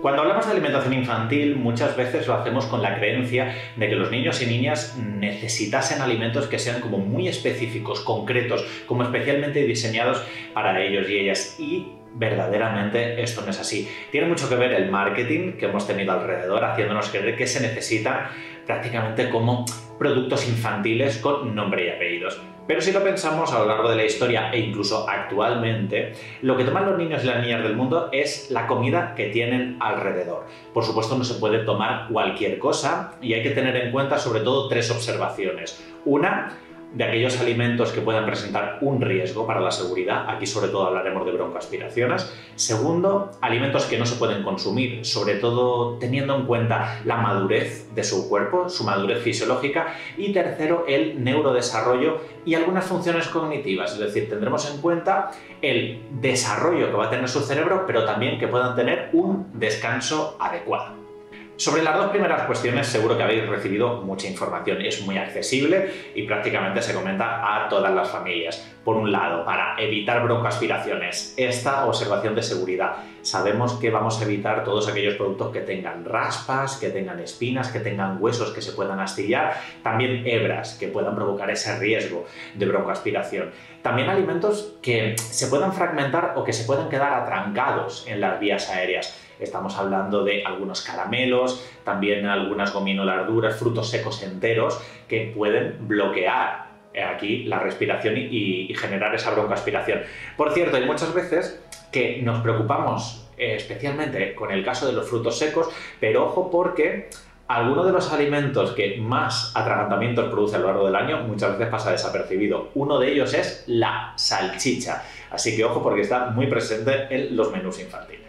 Cuando hablamos de alimentación infantil, muchas veces lo hacemos con la creencia de que los niños y niñas necesitasen alimentos que sean como muy específicos, concretos, como especialmente diseñados para ellos y ellas. Y verdaderamente esto no es así. Tiene mucho que ver el marketing que hemos tenido alrededor, haciéndonos creer que se necesitan prácticamente como productos infantiles con nombre y apellidos. Pero si lo pensamos a lo largo de la historia e incluso actualmente, lo que toman los niños y las niñas del mundo es la comida que tienen alrededor. Por supuesto, no se puede tomar cualquier cosa y hay que tener en cuenta sobre todo tres observaciones. Una, de aquellos alimentos que puedan presentar un riesgo para la seguridad, aquí sobre todo hablaremos de broncoaspiraciones. Segundo, alimentos que no se pueden consumir, sobre todo teniendo en cuenta la madurez de su cuerpo, su madurez fisiológica. Y tercero, el neurodesarrollo y algunas funciones cognitivas, es decir, tendremos en cuenta el desarrollo que va a tener su cerebro, pero también que puedan tener un descanso adecuado. Sobre las dos primeras cuestiones seguro que habéis recibido mucha información, es muy accesible y prácticamente se comenta a todas las familias. Por un lado, para evitar broncoaspiraciones, esta observación de seguridad. Sabemos que vamos a evitar todos aquellos productos que tengan raspas, que tengan espinas, que tengan huesos que se puedan astillar, también hebras que puedan provocar ese riesgo de broncoaspiración. También alimentos que se puedan fragmentar o que se puedan quedar atrancados en las vías aéreas. Estamos hablando de algunos caramelos, también algunas gominolas duras, frutos secos enteros que pueden bloquear aquí la respiración y generar esa broncoaspiración. Por cierto, hay muchas veces que nos preocupamos especialmente con el caso de los frutos secos, pero ojo porque alguno de los alimentos que más atragantamientos produce a lo largo del año muchas veces pasa desapercibido. Uno de ellos es la salchicha, así que ojo porque está muy presente en los menús infantiles.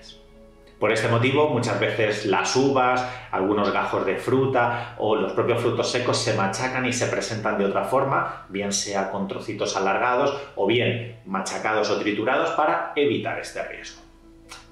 Por este motivo, muchas veces las uvas, algunos gajos de fruta o los propios frutos secos se machacan y se presentan de otra forma, bien sea con trocitos alargados o bien machacados o triturados para evitar este riesgo.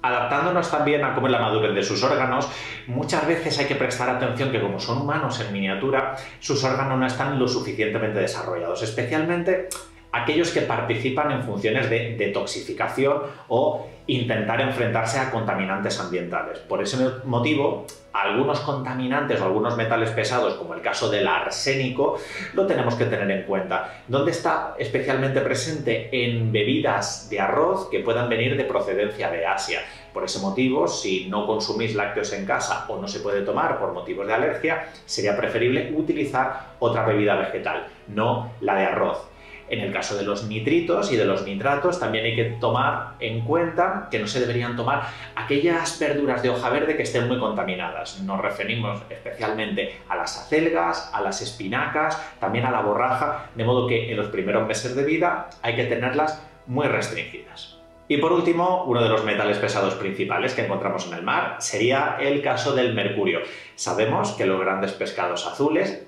Adaptándonos también a cómo es la madurez de sus órganos, muchas veces hay que prestar atención que como son humanos en miniatura, sus órganos no están lo suficientemente desarrollados, especialmente aquellos que participan en funciones de detoxificación o intentar enfrentarse a contaminantes ambientales. Por ese motivo, algunos contaminantes o algunos metales pesados, como el caso del arsénico, lo tenemos que tener en cuenta. ¿Dónde está especialmente presente? En bebidas de arroz que puedan venir de procedencia de Asia. Por ese motivo, si no consumís lácteos en casa o no se puede tomar por motivos de alergia, sería preferible utilizar otra bebida vegetal, no la de arroz. En el caso de los nitritos y de los nitratos también hay que tomar en cuenta que no se deberían tomar aquellas verduras de hoja verde que estén muy contaminadas. Nos referimos especialmente a las acelgas, a las espinacas, también a la borraja, de modo que en los primeros meses de vida hay que tenerlas muy restringidas. Y por último, uno de los metales pesados principales que encontramos en el mar sería el caso del mercurio. Sabemos que los grandes pescados azules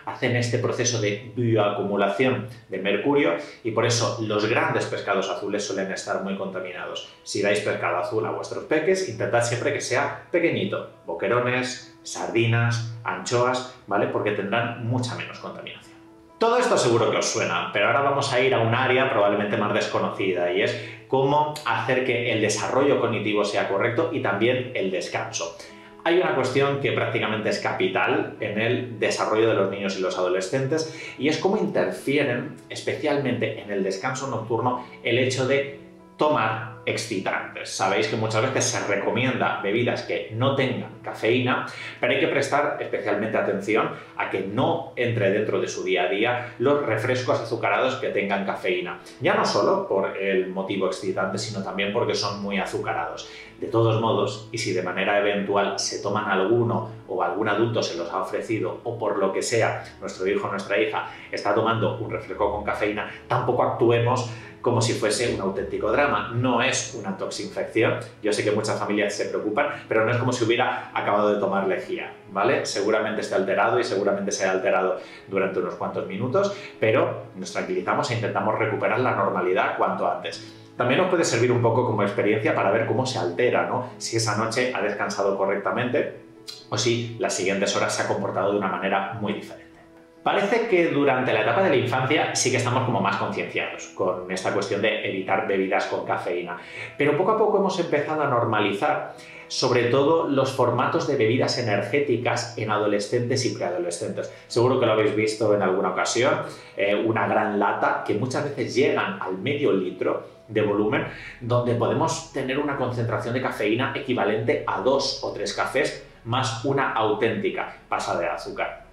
hacen este proceso de bioacumulación de mercurio y por eso los grandes pescados azules suelen estar muy contaminados. Si dais pescado azul a vuestros peques, intentad siempre que sea pequeñito, boquerones, sardinas, anchoas, ¿vale? Porque tendrán mucha menos contaminación. Todo esto seguro que os suena, pero ahora vamos a ir a un área probablemente más desconocida y es cómo hacer que el desarrollo cognitivo sea correcto y también el descanso. Hay una cuestión que prácticamente es capital en el desarrollo de los niños y los adolescentes y es cómo interfieren, especialmente en el descanso nocturno, el hecho de tomar excitantes. Sabéis que muchas veces se recomienda bebidas que no tengan cafeína, pero hay que prestar especialmente atención a que no entre dentro de su día a día los refrescos azucarados que tengan cafeína. Ya no solo por el motivo excitante, sino también porque son muy azucarados. De todos modos, y si de manera eventual se toman alguno o algún adulto se los ha ofrecido o por lo que sea nuestro hijo o nuestra hija está tomando un refresco con cafeína, tampoco actuemos como si fuese un auténtico drama. No es una toxinfección. Yo sé que muchas familias se preocupan, pero no es como si hubiera acabado de tomar lejía, ¿vale? Seguramente esté alterado y seguramente se haya alterado durante unos cuantos minutos, pero nos tranquilizamos e intentamos recuperar la normalidad cuanto antes. También os puede servir un poco como experiencia para ver cómo se altera, ¿no? Si esa noche ha descansado correctamente o si las siguientes horas se ha comportado de una manera muy diferente. Parece que durante la etapa de la infancia sí que estamos como más concienciados con esta cuestión de evitar bebidas con cafeína, pero poco a poco hemos empezado a normalizar sobre todo los formatos de bebidas energéticas en adolescentes y preadolescentes. Seguro que lo habéis visto en alguna ocasión, una gran lata que muchas veces llegan al medio litro de volumen, donde podemos tener una concentración de cafeína equivalente a 2 o 3 cafés más una auténtica pasada de azúcar.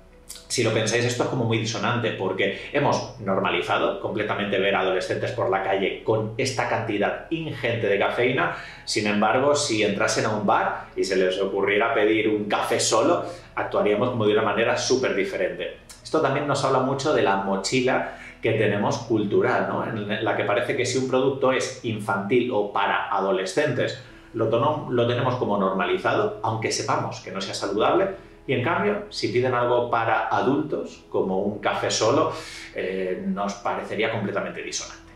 Si lo pensáis, esto es como muy disonante porque hemos normalizado completamente ver a adolescentes por la calle con esta cantidad ingente de cafeína. Sin embargo, si entrasen a un bar y se les ocurriera pedir un café solo, actuaríamos como de una manera súper diferente. Esto también nos habla mucho de la mochila que tenemos cultural, ¿no? En la que parece que si un producto es infantil o para adolescentes, lo tenemos como normalizado, aunque sepamos que no sea saludable. Y en cambio, si piden algo para adultos, como un café solo, nos parecería completamente disonante.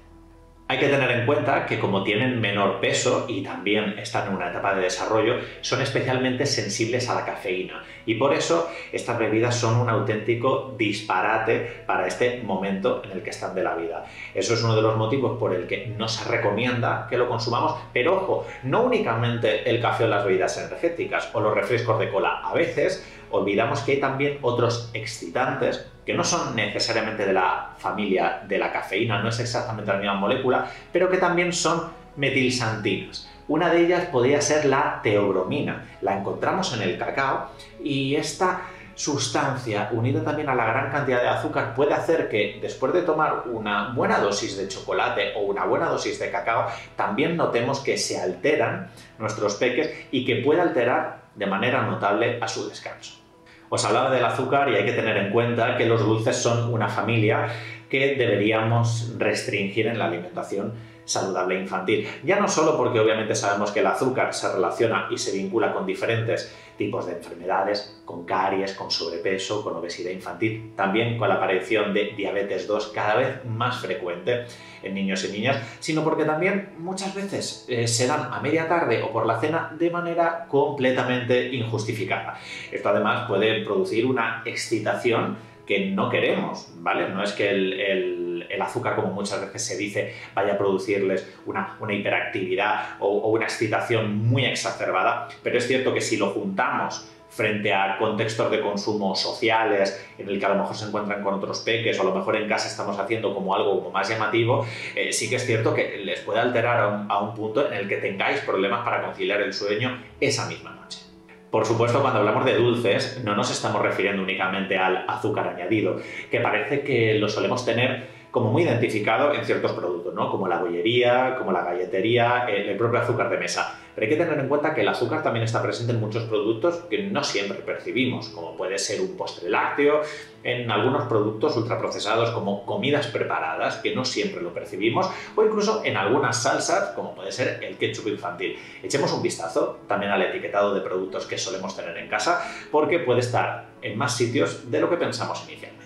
Hay que tener en cuenta que como tienen menor peso y también están en una etapa de desarrollo, son especialmente sensibles a la cafeína y por eso estas bebidas son un auténtico disparate para este momento en el que están de la vida. Eso es uno de los motivos por el que no se recomienda que lo consumamos, pero ojo, no únicamente el café o las bebidas energéticas o los refrescos de cola. A veces olvidamos que hay también otros excitantes que no son necesariamente de la familia de la cafeína, no es exactamente la misma molécula, pero que también son metilsantinas. Una de ellas podría ser la teobromina. La encontramos en el cacao y esta sustancia, unida también a la gran cantidad de azúcar, puede hacer que después de tomar una buena dosis de chocolate o una buena dosis de cacao, también notemos que se alteran nuestros peques y que puede alterar de manera notable a su descanso. Os hablaba del azúcar y hay que tener en cuenta que los dulces son una familia que deberíamos restringir en la alimentación saludable infantil. Ya no solo porque obviamente sabemos que el azúcar se relaciona y se vincula con diferentes tipos de enfermedades, con caries, con sobrepeso, con obesidad infantil, también con la aparición de diabetes 2 cada vez más frecuente en niños y niñas, sino porque también muchas veces se dan a media tarde o por la cena de manera completamente injustificada. Esto además puede producir una excitación que no queremos, ¿vale? No es que el azúcar, como muchas veces se dice, vaya a producirles una hiperactividad o una excitación muy exacerbada, pero es cierto que si lo juntamos frente a contextos de consumo sociales en el que a lo mejor se encuentran con otros peques o a lo mejor en casa estamos haciendo como algo como más llamativo, sí que es cierto que les puede alterar a un punto en el que tengáis problemas para conciliar el sueño esa misma noche. Por supuesto, cuando hablamos de dulces, no nos estamos refiriendo únicamente al azúcar añadido, que parece que lo solemos tener como muy identificado en ciertos productos, ¿no? Como la bollería, como la galletería, el propio azúcar de mesa. Pero hay que tener en cuenta que el azúcar también está presente en muchos productos que no siempre percibimos, como puede ser un postre lácteo, en algunos productos ultraprocesados como comidas preparadas, que no siempre lo percibimos, o incluso en algunas salsas, como puede ser el ketchup infantil. Echemos un vistazo también al etiquetado de productos que solemos tener en casa, porque puede estar en más sitios de lo que pensamos inicialmente.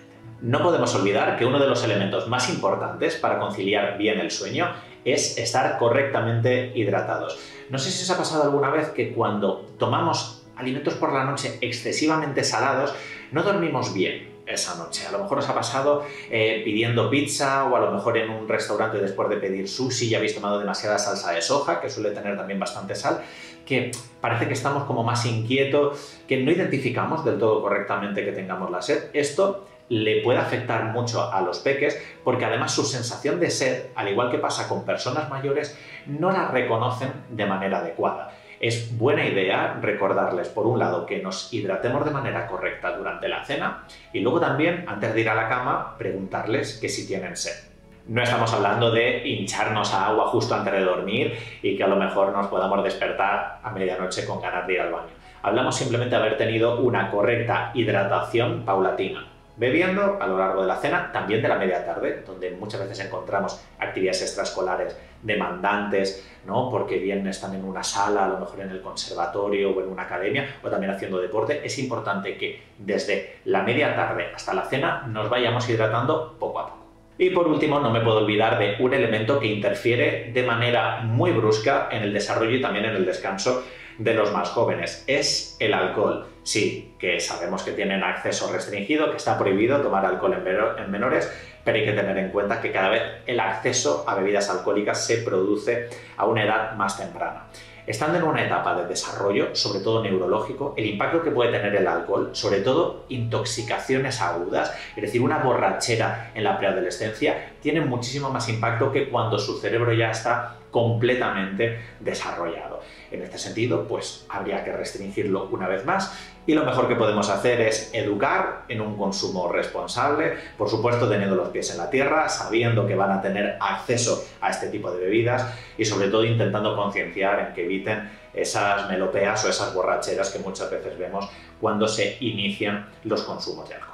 No podemos olvidar que uno de los elementos más importantes para conciliar bien el sueño es estar correctamente hidratados. No sé si os ha pasado alguna vez que cuando tomamos alimentos por la noche excesivamente salados, no dormimos bien esa noche. A lo mejor os ha pasado pidiendo pizza o a lo mejor en un restaurante después de pedir sushi y habéis tomado demasiada salsa de soja, que suele tener también bastante sal, que parece que estamos como más inquietos, que no identificamos del todo correctamente que tengamos la sed. Esto le puede afectar mucho a los peques porque además su sensación de sed, al igual que pasa con personas mayores, no la reconocen de manera adecuada. Es buena idea recordarles, por un lado, que nos hidratemos de manera correcta durante la cena y luego también, antes de ir a la cama, preguntarles que si tienen sed. No estamos hablando de hincharnos a agua justo antes de dormir y que a lo mejor nos podamos despertar a medianoche con ganas de ir al baño. Hablamos simplemente de haber tenido una correcta hidratación paulatina, bebiendo a lo largo de la cena, también de la media tarde, donde muchas veces encontramos actividades extraescolares demandantes, ¿no? Porque bien están en una sala, a lo mejor en el conservatorio o en una academia, o también haciendo deporte. Es importante que desde la media tarde hasta la cena nos vayamos hidratando poco a poco. Y por último, no me puedo olvidar de un elemento que interfiere de manera muy brusca en el desarrollo y también en el descanso de los más jóvenes. Es el alcohol. Sí, que sabemos que tienen acceso restringido, que está prohibido tomar alcohol en menores, pero hay que tener en cuenta que cada vez el acceso a bebidas alcohólicas se produce a una edad más temprana. Estando en una etapa de desarrollo, sobre todo neurológico, el impacto que puede tener el alcohol, sobre todo intoxicaciones agudas, es decir, una borrachera en la preadolescencia, tiene muchísimo más impacto que cuando su cerebro ya está completamente desarrollado. En este sentido, pues habría que restringirlo una vez más y lo mejor que podemos hacer es educar en un consumo responsable, por supuesto teniendo los pies en la tierra, sabiendo que van a tener acceso a este tipo de bebidas y sobre todo intentando concienciar en que eviten esas melopeas o esas borracheras que muchas veces vemos cuando se inician los consumos de alcohol.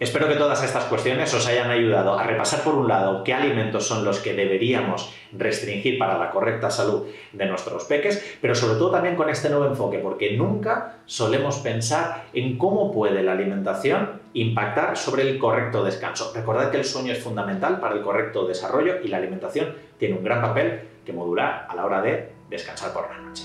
Espero que todas estas cuestiones os hayan ayudado a repasar por un lado qué alimentos son los que deberíamos restringir para la correcta salud de nuestros peques, pero sobre todo también con este nuevo enfoque, porque nunca solemos pensar en cómo puede la alimentación impactar sobre el correcto descanso. Recordad que el sueño es fundamental para el correcto desarrollo y la alimentación tiene un gran papel que modular a la hora de descansar por la noche.